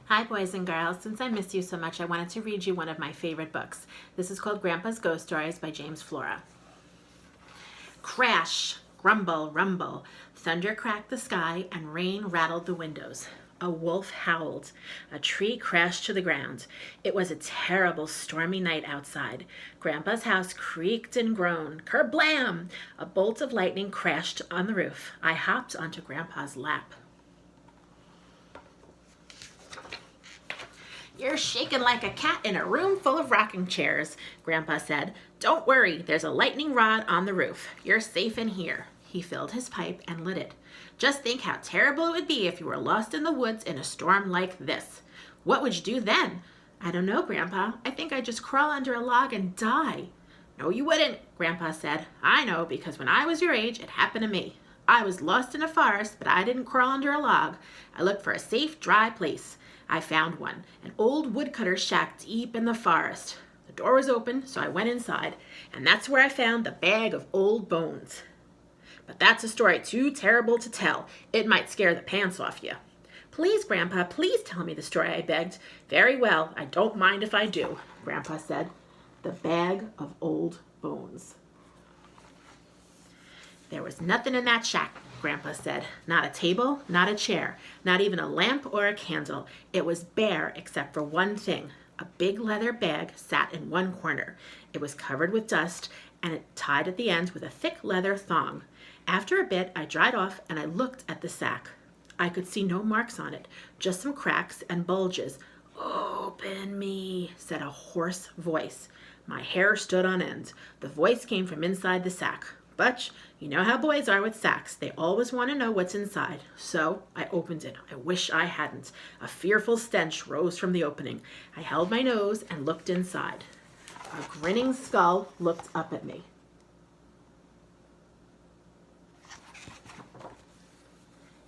Hi, boys and girls. Since I missed you so much, I wanted to read you one of my favorite books. This is called Grandpa's Ghost Stories by James Flora. Crash, grumble, rumble. Thunder cracked the sky and rain rattled the windows. A wolf howled. A tree crashed to the ground. It was a terrible stormy night outside. Grandpa's house creaked and groaned. Kerblam! A bolt of lightning crashed on the roof. I hopped onto Grandpa's lap. You're shaking like a cat in a room full of rocking chairs, Grandpa said. Don't worry, there's a lightning rod on the roof. You're safe in here. He filled his pipe and lit it. Just think how terrible it would be if you were lost in the woods in a storm like this. What would you do then? I don't know, Grandpa. I think I'd just crawl under a log and die. No, you wouldn't, Grandpa said. I know, because when I was your age, it happened to me. I was lost in a forest, but I didn't crawl under a log. I looked for a safe, dry place. I found one, an old woodcutter's shack deep in the forest. The door was open, so I went inside, and that's where I found the bag of old bones. But that's a story too terrible to tell. It might scare the pants off you. Please, Grandpa, please tell me the story, I begged. Very well, I don't mind if I do, Grandpa said. The bag of old bones. There was nothing in that shack, Grandpa said. Not a table, not a chair, not even a lamp or a candle. It was bare except for one thing. A big leather bag sat in one corner. It was covered with dust and it tied at the end with a thick leather thong. After a bit, I dried off and I looked at the sack. I could see no marks on it, just some cracks and bulges. Open me, said a hoarse voice. My hair stood on end. The voice came from inside the sack. But you know how boys are with sacks. They always want to know what's inside. So I opened it. I wish I hadn't. A fearful stench rose from the opening. I held my nose and looked inside. A grinning skull looked up at me.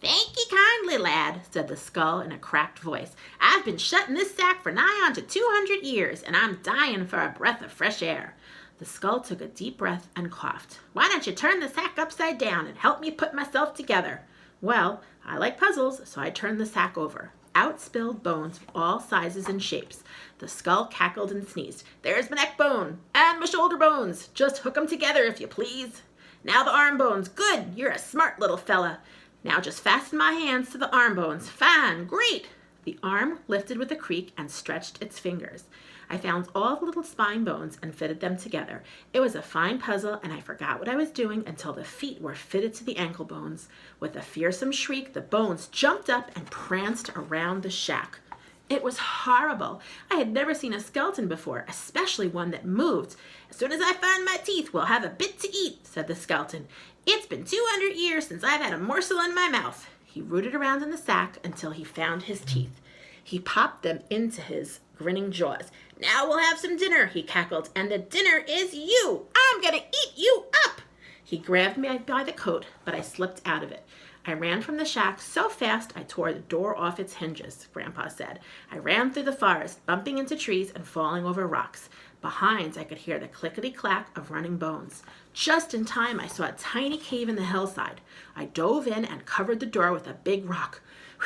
Thank you kindly, lad, said the skull in a cracked voice. I've been shut in this sack for nigh on to 200 years, and I'm dying for a breath of fresh air. The skull took a deep breath and coughed. Why don't you turn the sack upside down and help me put myself together? Well, I like puzzles, so I turned the sack over. Out spilled bones of all sizes and shapes. The skull cackled and sneezed. There's my neck bone and my shoulder bones. Just hook 'em together if you please. Now the arm bones. Good, you're a smart little fella. Now just fasten my hands to the arm bones. Fine, great. The arm lifted with a creak and stretched its fingers. I found all the little spine bones and fitted them together. It was a fine puzzle, and I forgot what I was doing until the feet were fitted to the ankle bones. With a fearsome shriek, the bones jumped up and pranced around the shack. It was horrible. I had never seen a skeleton before, especially one that moved. As soon as I find my teeth, we'll have a bit to eat, said the skeleton. It's been 200 years since I've had a morsel in my mouth. He rooted around in the sack until he found his teeth. He popped them into his grinning jaws. Now we'll have some dinner, he cackled, and the dinner is you. I'm gonna eat you up. He grabbed me by the coat, but I slipped out of it. I ran from the shack so fast I tore the door off its hinges, Grandpa said. I ran through the forest, bumping into trees and falling over rocks. Behind, I could hear the clickety-clack of running bones. Just in time, I saw a tiny cave in the hillside. I dove in and covered the door with a big rock.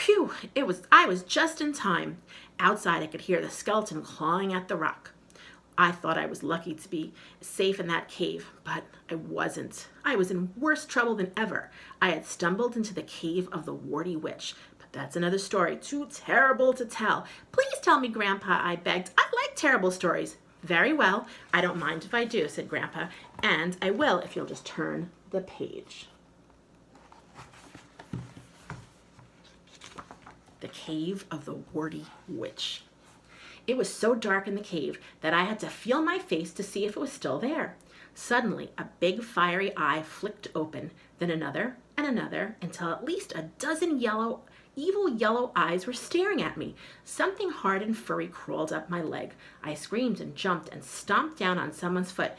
Whew, I was just in time. Outside, I could hear the skeleton clawing at the rock. I thought I was lucky to be safe in that cave, but I wasn't. I was in worse trouble than ever. I had stumbled into the cave of the warty witch, but that's another story too terrible to tell. Please tell me, Grandpa, I begged. I like terrible stories. Very well, I don't mind if I do, said Grandpa, and I will if you'll just turn the page. The Cave of the Warty Witch. It was so dark in the cave that I had to feel my face to see if it was still there. Suddenly, a big fiery eye flicked open, then another and another, until at least a dozen evil yellow eyes were staring at me. Something hard and furry crawled up my leg. I screamed and jumped and stomped down on someone's foot.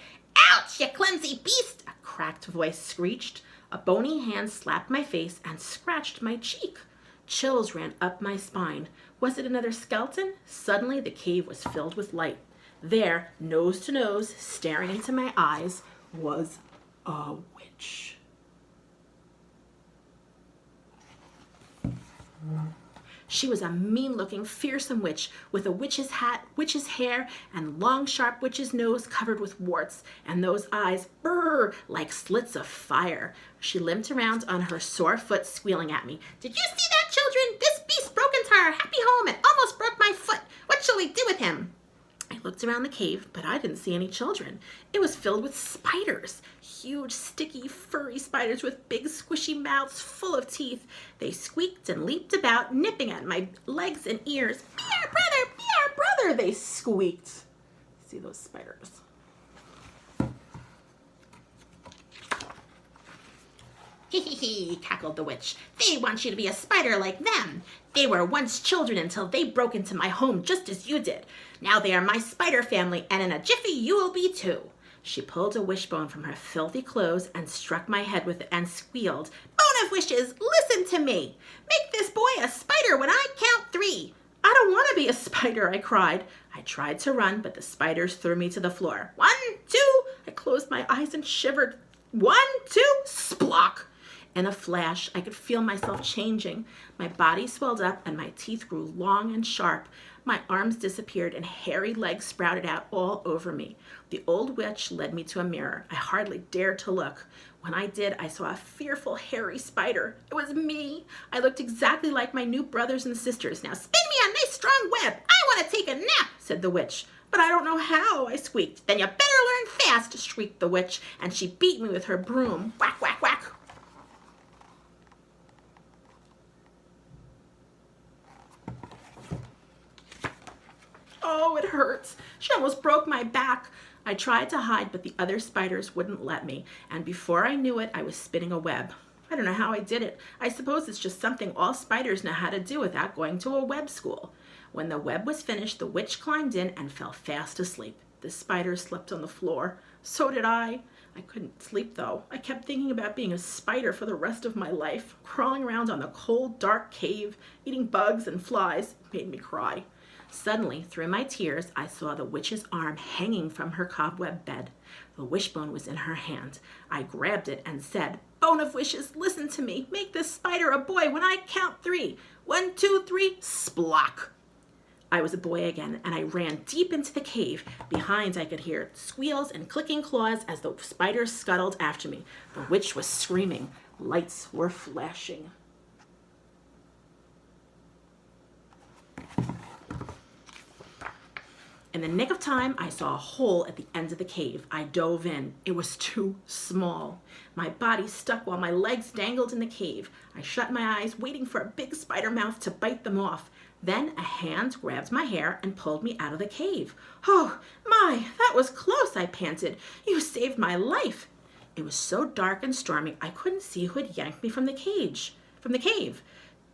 Ouch, you clumsy beast! A cracked voice screeched. A bony hand slapped my face and scratched my cheek. Chills ran up my spine. Was it another skeleton? Suddenly the cave was filled with light. There, nose to nose, staring into my eyes, was a witch. She was a mean-looking, fearsome witch with a witch's hat, witch's hair, and long, sharp witch's nose covered with warts, and those eyes, brrr, like slits of fire. She limped around on her sore foot, squealing at me. "Did you see that, children? This beast broke into our happy home and almost broke my foot. What shall we do with him?" I looked around the cave, but I didn't see any children. It was filled with spiders. Huge, sticky, furry spiders with big, squishy mouths full of teeth. They squeaked and leaped about, nipping at my legs and ears. "Be our brother! Be our brother!" they squeaked. See those spiders? "Hee hee hee," cackled the witch. "They want you to be a spider like them. They were once children until they broke into my home just as you did. Now they are my spider family, and in a jiffy you will be too." She pulled a wishbone from her filthy clothes and struck my head with it and squealed, "Bone of wishes, listen to me. Make this boy a spider when I count 3. "I don't want to be a spider," I cried. I tried to run, but the spiders threw me to the floor. 1, 2, I closed my eyes and shivered. 1, 2, splock. In a flash, I could feel myself changing. My body swelled up and my teeth grew long and sharp. My arms disappeared and hairy legs sprouted out all over me. The old witch led me to a mirror. I hardly dared to look. When I did, I saw a fearful, hairy spider. It was me. I looked exactly like my new brothers and sisters. "Now spin me a nice strong web. I want to take a nap," said the witch. "But I don't know how," I squeaked. "Then you better learn fast," shrieked the witch, and she beat me with her broom. Whack, whack, whack. Oh, it hurts. She almost broke my back. I tried to hide, but the other spiders wouldn't let me, and before I knew it, I was spinning a web. I don't know how I did it. I suppose it's just something all spiders know how to do without going to a web school. When the web was finished, the witch climbed in and fell fast asleep. The spiders slept on the floor. So did I. I couldn't sleep, though. I kept thinking about being a spider for the rest of my life, crawling around on the cold, dark cave, eating bugs and flies. It made me cry. Suddenly, through my tears, I saw the witch's arm hanging from her cobweb bed. The wishbone was in her hand. I grabbed it and said, "Bone of wishes, listen to me. Make this spider a boy when I count 3. 1, 2, 3, splock." I was a boy again, and I ran deep into the cave. Behind, I could hear squeals and clicking claws as the spiders scuttled after me. The witch was screaming. Lights were flashing. In the nick of time, I saw a hole at the end of the cave. I dove in. It was too small. My body stuck while my legs dangled in the cave. I shut my eyes, waiting for a big spider mouth to bite them off. Then a hand grabbed my hair and pulled me out of the cave. "Oh, my, that was close," I panted. "You saved my life." It was so dark and stormy, I couldn't see who had yanked me from the cave.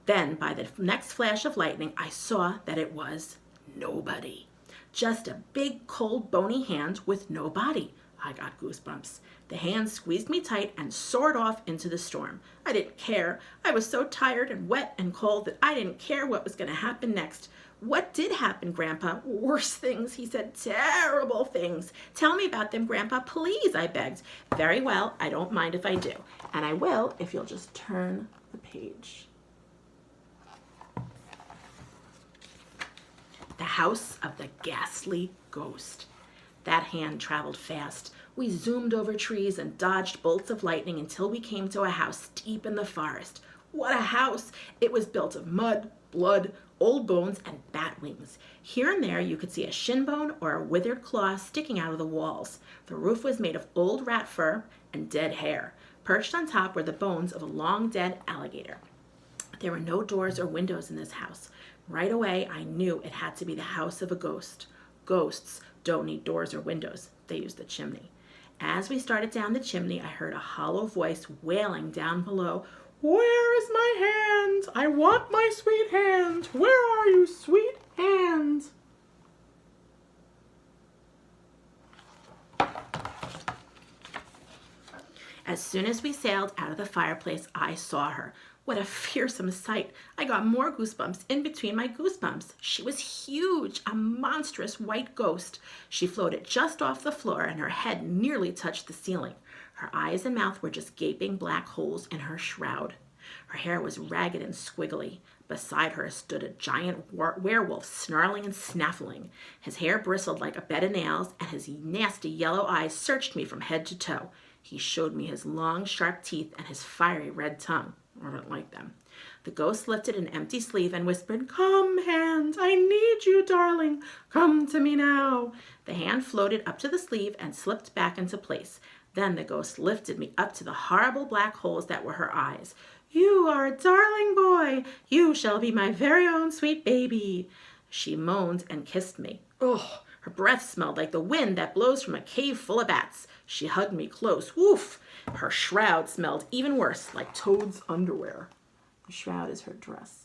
Then, by the next flash of lightning, I saw that it was nobody. Just a big, cold, bony hand with no body. I got goosebumps. The hand squeezed me tight and soared off into the storm. I didn't care. I was so tired and wet and cold that I didn't care what was going to happen next. "What did happen, Grandpa?" "Worse things," he said. "Terrible things." "Tell me about them, Grandpa, please," I begged. "Very well, I don't mind if I do. And I will if you'll just turn the page." The house of the ghastly ghost. That hand traveled fast. We zoomed over trees and dodged bolts of lightning until we came to a house deep in the forest. What a house! It was built of mud, blood, old bones, and bat wings. Here and there you could see a shin bone or a withered claw sticking out of the walls. The roof was made of old rat fur and dead hair. Perched on top were the bones of a long dead alligator. There were no doors or windows in this house. Right away, I knew it had to be the house of a ghost. Ghosts don't need doors or windows. They use the chimney. As we started down the chimney, I heard a hollow voice wailing down below. "Where is my hand? I want my sweet hand. Where are you, sweet hand?" As soon as we sailed out of the fireplace, I saw her. What a fearsome sight. I got more goosebumps in between my goosebumps. She was huge, a monstrous white ghost. She floated just off the floor and her head nearly touched the ceiling. Her eyes and mouth were just gaping black holes in her shroud. Her hair was ragged and squiggly, Beside her stood a giant werewolf, snarling and snaffling. His hair bristled like a bed of nails, and his nasty yellow eyes searched me from head to toe. He showed me his long, sharp teeth and his fiery red tongue. I don't like them. The ghost lifted an empty sleeve and whispered, "Come, hand, I need you, darling. Come to me now." The hand floated up to the sleeve and slipped back into place. Then the ghost lifted me up to the horrible black holes that were her eyes. "You are a darling boy. You shall be my very own sweet baby." She moaned and kissed me. Ugh, her breath smelled like the wind that blows from a cave full of bats. She hugged me close. Woof! Her shroud smelled even worse, like Toad's underwear. The shroud is her dress.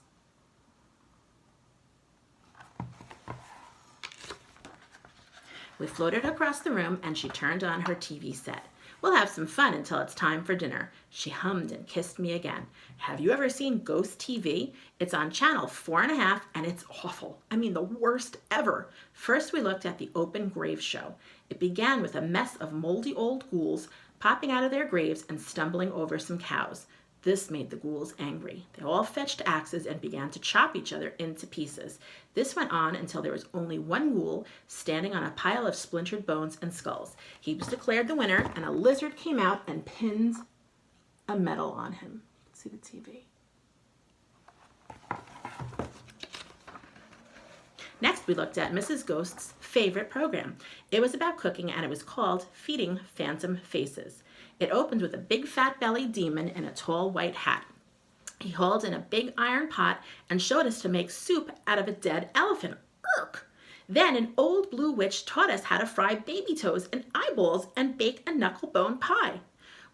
We floated across the room and she turned on her TV set. "We'll have some fun until it's time for dinner." She hummed and kissed me again. Have you ever seen Ghost TV? It's on channel 4.5 and it's awful. I mean, the worst ever. First, we looked at the open grave show. It began with a mess of moldy old ghouls popping out of their graves and stumbling over some cows. This made the ghouls angry. They all fetched axes and began to chop each other into pieces. This went on until there was only one ghoul standing on a pile of splintered bones and skulls. He was declared the winner, and a lizard came out and pinned a medal on him. See the TV. Next, we looked at Mrs. Ghost's favorite program. It was about cooking, and it was called Feeding Phantom Faces. It opened with a big fat-bellied demon in a tall white hat. He hauled in a big iron pot and showed us to make soup out of a dead elephant. Irk! Then an old blue witch taught us how to fry baby toes and eyeballs and bake a knuckle-bone pie.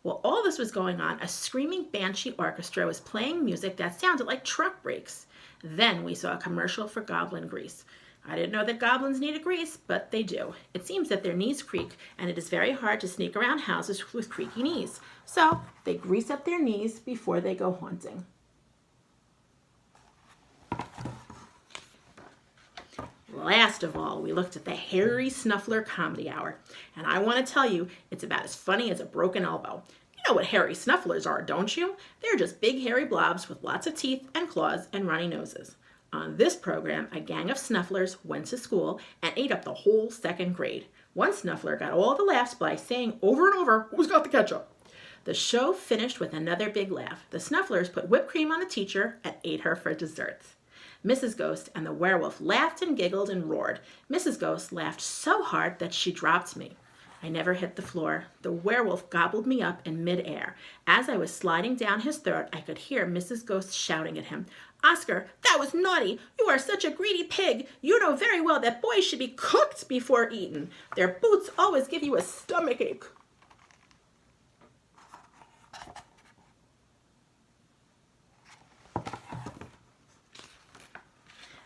While all this was going on, a screaming banshee orchestra was playing music that sounded like truck brakes. Then we saw a commercial for goblin grease. I didn't know that goblins needed grease, but they do. It seems that their knees creak, and it is very hard to sneak around houses with creaky knees. So they grease up their knees before they go haunting. Last of all, we looked at the Harry Snuffler Comedy Hour, and I want to tell you, it's about as funny as a broken elbow. You know what Harry Snufflers are, don't you? They're just big hairy blobs with lots of teeth and claws and runny noses. On this program, a gang of snufflers went to school and ate up the whole second grade. One snuffler got all the laughs by saying over and over, "Who's got the ketchup?" The show finished with another big laugh. The snufflers put whipped cream on the teacher and ate her for desserts. Mrs. Ghost and the werewolf laughed and giggled and roared. Mrs. Ghost laughed so hard that she dropped me. I never hit the floor. The werewolf gobbled me up in midair. As I was sliding down his throat, I could hear Mrs. Ghost shouting at him, "Oscar, that was naughty. You are such a greedy pig. You know very well that boys should be cooked before eaten. Their boots always give you a stomachache."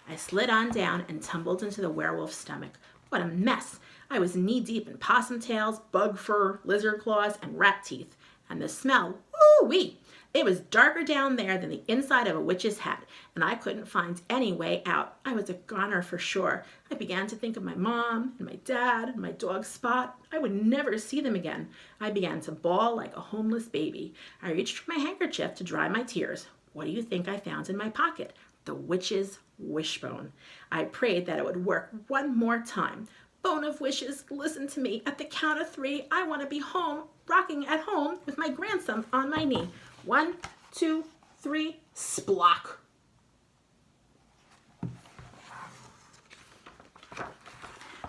I slid on down and tumbled into the werewolf's stomach. What a mess! I was knee-deep in possum tails, bug fur, lizard claws, and rat teeth. And the smell, woo-wee! It was darker down there than the inside of a witch's hat, and I couldn't find any way out. I was a goner for sure. I began to think of my mom and my dad and my dog Spot. I would never see them again. I began to bawl like a homeless baby. I reached for my handkerchief to dry my tears. What do you think I found in my pocket? The witch's wishbone. I prayed that it would work one more time. Bone of wishes, listen to me. At the count of 3, I want to be home, rocking at home with my grandson on my knee. 1, 2, 3, splock.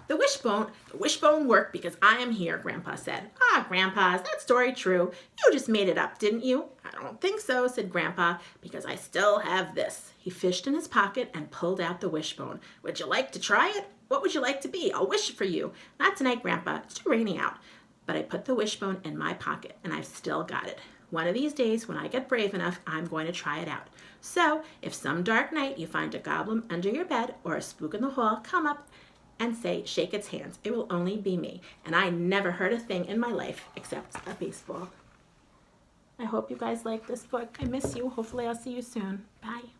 The wishbone worked because I am here, Grandpa said. "Ah, Grandpa, is that story true? You just made it up, didn't you?" "I don't think so," said Grandpa, "because I still have this." He fished in his pocket and pulled out the wishbone. "Would you like to try it? What would you like to be? I'll wish for you." "Not tonight, Grandpa. It's too rainy out." But I put the wishbone in my pocket, and I've still got it. One of these days, when I get brave enough, I'm going to try it out. So, if some dark night you find a goblin under your bed or a spook in the hall, come up and shake its hands. It will only be me, and I never heard a thing in my life except a baseball. I hope you guys like this book. I miss you. Hopefully I'll see you soon. Bye.